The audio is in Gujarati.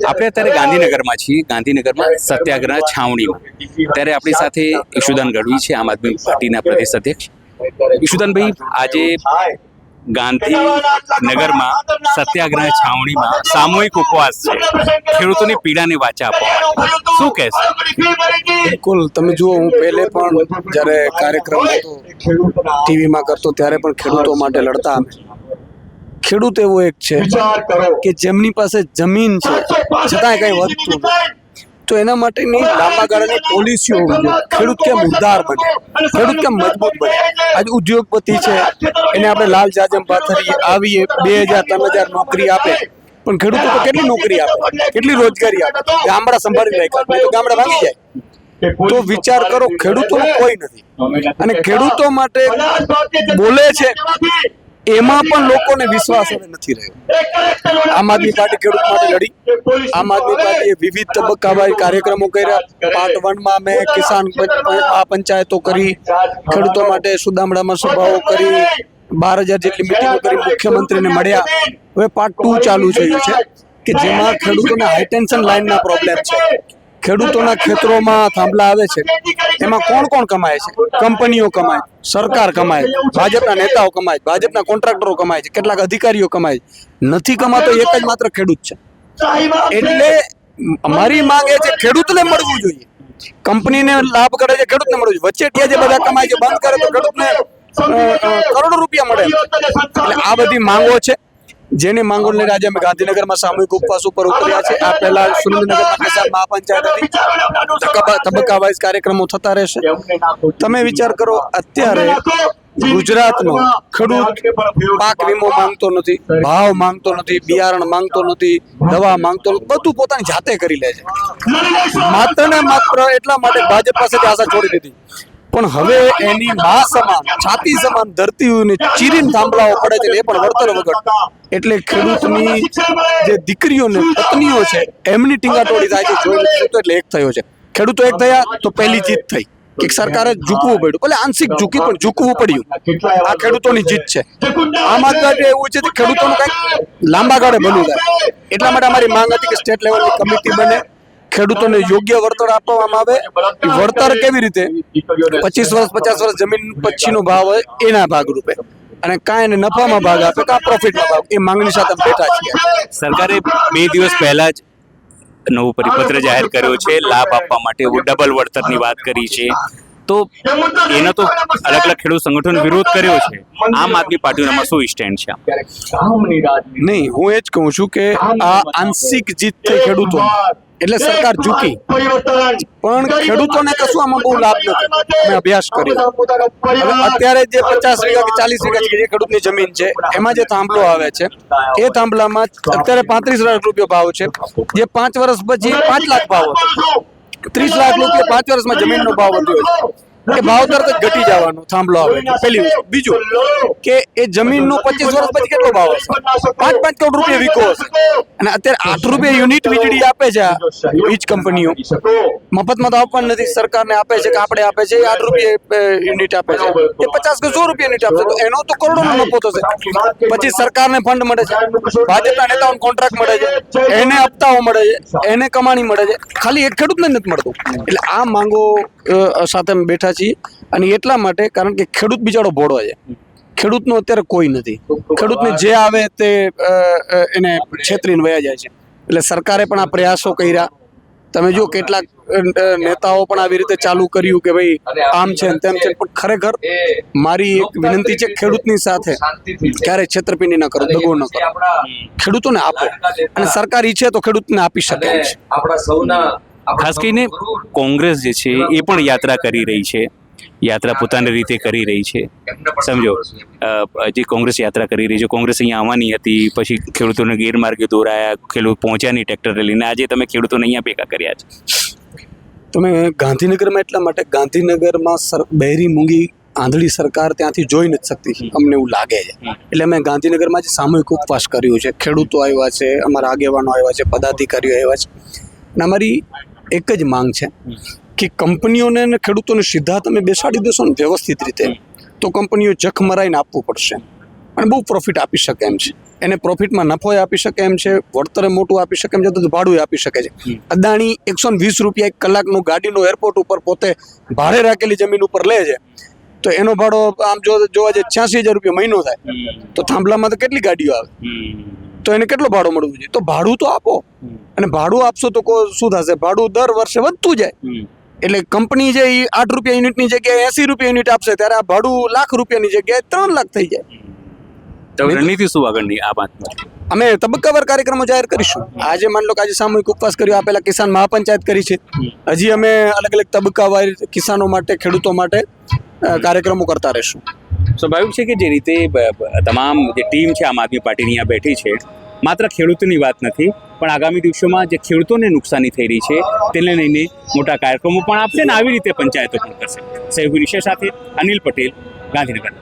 આપણે અત્યારે ગાંધીનગરમાં છીએ. ગાંધીનગરમાં સત્યાગ્રહ છાવણીમાં ત્યારે આપણી સાથે ઈશુદાન ગઢવી છે, આમ આદમી પાર્ટીના પ્રદેશ અધ્યક્ષ. ઈશુદાનભાઈ, આજે ગાંધીનગરમાં સત્યાગ્રહ છાવણીમાં સામૂહિક ઉપવાસ છે ખેડૂતોની પીડાની વાચા આપવા માટે, શું કહેશો? બિલકુલ, તમે જુઓ, હું પહેલે પણ જ્યારે કાર્યક્રમ ટીવીમાં કરતો ત્યારે પણ ખેડૂતો માટે લડતા. ખેડૂત એવો એક છે કે જેમની પાસે જમીન છે છતાંય કંઈ વધતું નથી, તો એના માટેની લાંબા ગાળાની પોલિસીઓ હોવી જોઈએ. ખેડૂત કેમ ઉદાર બને, ખેડૂત કેમ મજબૂત બને. આજે ઉદ્યોગપતિ છે, એને આપણે લાલ જાજમ પાથરીએ, આવીએ 2000 3000 નોકરી આપે, પણ ખેડૂતો તો કેટલી નોકરી આપે, કેટલી રોજગારી આપે, ગામડા સંભાળી રાખ્યા, તો ગામડા ભાંગી જાય. તો વિચાર કરો, ખેડૂતોનો કોઈ નથી, અને ખેડૂતો માટે બોલે છે એમાં પણ લોકોને વિશ્વાસ હવે નથી રહ્યો. આમ આદમી પાર્ટી ખેડૂત માટે લડી. આમ આદમી પાર્ટીએ વિવિધ તબક્કાવાર કાર્યક્રમો કર્યા. પાર્ટ 1 માં મેં કિસાન પંચાયતો કરી, ખેડૂતો માટે સુદામડામાં સભાઓ કરી, 12,000 જેટલી મિટિંગો કરી, મુખ્યમંત્રીને મળ્યા. હવે પાર્ટ 2 ચાલુ થયું છે કે જેમાં ખેડૂતોને હાઈટેન્શન લાઇનના પ્રોબ્લેમ છે. ખેડૂતોના ખેતરોમાં થાંભલા આવે છે, એમાં કોણ કોણ કમાય છે? કંપનીઓ કમાય, સરકાર કમાય, ભાજપના નેતાઓ કમાય, ભાજપના કોન્ટ્રાક્ટરો કમાય છે, કેટલાક અધિકારીઓ કમાય છે. નથી કમાતો એક જ માત્ર ખેડૂત છે. એટલે અમારી માંગ એ છે, ખેડૂતને મળવું જોઈએ. કંપનીને લાભ કરે છે, ખેડૂતને મળવું જોઈએ. વચેટિયા જે બધા કમાય છે બંધ કરે તો ખેડૂતને કરોડો રૂપિયા મળે. એટલે આ બધી માંગો છે, જેની માંગો લઈને આજે અમે ગાંધીનગરમાં સામૂહિક ઉપવાસ ઉપર ઉતર્યા છે. આ પહેલા સુરેન્દ્રનગરમાં કિસાન મહાપંચાયત હતી, તબક્કા વાઇઝ કાર્યક્રમો થતા રહેશે. તમે વિચાર કરો, અત્યારે ગુજરાતનો ખેડૂત પાક વીમો માંગતો નથી, ભાવ માંગતો નથી, બિયારણ માંગતો નથી, દવા માંગતો નથી, બધું પોતાની જાતે કરી લે છે. માત્ર ને માત્ર એટલા માટે ભાજપ પાસેથી આશા છોડી દીધી. પણ હવે એની મા સમાન, છાતી સમાન ધરતીઓને ચીરીને થાંભલાઓ પડે છે, એ પણ વળતર વગર. એટલે ખેડૂતની જે દીકરીઓ ને પત્નીઓ છે એમની ટીંગાટોળી થાય છે. જોઈ નથી શકતો, એટલે એક થયો છે. ખેડૂતો એક થયા તો પહેલી જીત થઈ કે સરકારે ઝૂકવું પડ્યું, ભલે આંશિક ઝૂકી પણ ઝૂકવું પડ્યું. આ ખેડૂતોની જીત છે. આમ આદમી પાર્ટી એવું છે કે ખેડૂતોનું કંઈક લાંબા ગાળે બનવું થાય. એટલા માટે અમારી માંગ હતી કે સ્ટેટ લેવલની કમિટી બને, ખેડૂતોને યોગ્ય વળતર આપવામાં આવે. વળતર કેવી રીતે? 25 વર્ષ 50 વર્ષ જમીન પછીનો ભાવ હોય એના ભાગરૂપે, અને કાંઈ એને નફામાં ભાગ આપે, કાં પ્રોફિટમાં ભાગ. એ માંગણી સાથે બેઠા છીએ. સરકારે 2 દિવસ પહેલા જ નવો પરિપત્ર જાહેર કર્યો છે લાભ આપવા માટે, ડબલ વળતરની વાત કરી છે. તો એનો તો અલગ અલગ ખેડૂત સંગઠન વિરોધ કર્યો છે. આમ આદમી પાર્ટીમાં શું સ્ટેન્ડ છે? નહીં, હું એ જ કહું છું કે આ આંશિક જીત થઈ ખેડૂતો, એટલે સરકાર ઝૂકી, પણ ખેડૂતોને કશું આમાં બહુ લાભ નથી. અમે અભ્યાસ કર્યો. હવે અત્યારે જે 50 વીઘા કે 40 વીઘા જે ખેડૂતની જમીન છે એમાં જે થાંભલો આવે છે, એ થાંભલામાં અત્યારે 35 લાખ રૂપિયા ભાવ છે, જે 5 વર્ષ પછી 5 લાખ ભાવ હતો. 30 લાખ રૂપિયા 5 વર્ષમાં જમીનનો ભાવ વધ્યો છે. એ ભાવ તરત જ ઘટી જવાનો થાંભલો આવે. પહેલી વસ્તુ. બીજું કે એ જમીનનો 25 વર્ષ પછી કેટલો ભાવ હશે? 5 કરોડ રૂપિયા વીઘો હશે. અને અત્યારે 8 રૂપિયા યુનિટ વીજળી આપે છે વીજ કંપનીઓ. મફતમાં તો આપવાનું નથી, સરકારને આપે છે કે આપણે આપે છે. 8 રૂપિયા યુનિટ આપે છે, એ 50 કે 100 રૂપિયા યુનિટ આપશે, તો એનો તો કરોડોનો નફો થશે. પછી સરકારને ફંડ મળે છે, ભાજપના નેતાઓને કોન્ટ્રાક્ટ મળે છે, એને હપ્તાઓ મળે છે, એને કમાણી મળે છે, ખાલી એક ખેડૂતને નથી મળતું. એટલે આ માંગો સાથે અમે બેઠા છીએ. અને એટલા માટે કારણ કે ખેડૂત બિચારો ભોળો છે. ખેડૂતનું અત્યારે કોઈ નથી. ખેડૂતને જે આવે તે એને છેતરીને વયા જાય છે. એટલે સરકારે પણ આ પ્રયાસો કર્યા. તમે જો કેટલાક નેતાઓ પણ આવી રીતે ચાલુ કર્યું કે ભાઈ આમ છે તેમ છે, પણ ખરેખર મારી એક વિનંતી છે, ખેડૂતની સાથે ક્યારે છેતરપિંડી ન કરો, દગો ન કરો. ખેડૂતોને આપો, અને સરકાર ઈચ્છે તો ખેડૂતને આપી શકે એમ છે. ખાસ કરીને કોંગ્રેસ જે છે એ પણ યાત્રા કરી રહી છે. યાત્રા પોતાની રીતે કરી રહી છે. સમજો, જે કોંગ્રેસ યાત્રા કરી રહી છે, કોંગ્રેસ અહીંયા આવવાની હતી, પછી ખેડૂતોને ગેરમાર્ગે દોરાયા, ખેડૂત પહોંચ્યા નહીં ટ્રેક્ટરે લઈને. આજે તમે ખેડૂતોને અહીંયા ભેગા કર્યા છે. તમે ગાંધીનગરમાં એટલા માટે, ગાંધીનગરમાં બહેરી મૂંગી આંધળી સરકાર ત્યાંથી જોઈ નથી શકતી, અમને એવું લાગે છે. એટલે અમે ગાંધીનગરમાં જ સામૂહિક ઉપવાસ કર્યો છે. ખેડૂતો આવ્યા છે, અમારા આગેવાનો આવ્યા છે, પદાધિકારીઓ આવ્યા છે. અને અમારી એક જ માંગ છે કે કંપનીઓને અને ખેડૂતોને સીધા તમે બેસાડી દેશો ને વ્યવસ્થિત રીતે, તો કંપનીઓ જખ મરાઈને આપવું પડશે. અને બહુ પ્રોફિટ આપી શકે એમ છે. એને પ્રોફિટમાં નફો આપી શકે એમ છે, વળતરે મોટું આપી શકે એમ છે, તો ભાડું આપી શકે છે. અદાણી 120 રૂપિયા એક કલાકનું ગાડીનો એરપોર્ટ ઉપર પોતે ભાડે રાખેલી જમીન ઉપર લે છે, તો એનો ભાડો આમ જોવા જઈએ 86,000 રૂપિયા મહિનો થાય, તો થાંભલામાં તો કેટલી ગાડીઓ આવે, તો એને કેટલો ભાડો મળવું જોઈએ? તો ભાડું તો આપો, અને ભાડું આપશો તો શું થશે? ભાડું દર વર્ષે વધતું જાય. એટલે કંપની જે 8 રૂપિયા યુનિટની જગ્યાએ 80 રૂપિયા યુનિટ આપશે, ત્યારે આ ભાડું લાખ રૂપિયાની જગ્યાએ 3 લાખ થઈ જાય. તો રણનીતિ શું આગળની આ વાત? અમે તબક્કાવાર કાર્યક્રમો જાહેર કરીશું. આજે માની લો કે આજે સામૂહિક ઉપવાસ કર્યો, આ પહેલા કિસાન મહાપંચાયત કરી છે. હજી અમે અલગ અલગ તબક્કાવાર કિસાનો માટે, ખેડૂતો માટે કાર્યક્રમો કરતા રહીશું. સ્વાભાવિક છે કે જે રીતે તમામ જે ટીમ છે આમ આદમી પાર્ટીની અહીંયા બેઠી છે, માત્ર ખેડૂતોની વાત નથી, પણ આગામી દિવસોમાં જે ખેડૂતોને નુકસાની થઈ રહી છે તેને લઈને મોટા કાર્યક્રમો પણ આપશે અને આવી રીતે પંચાયતો પણ કરશે. સહયોગી નિશા સાથે અનિલ પટેલ, ગાંધીનગર.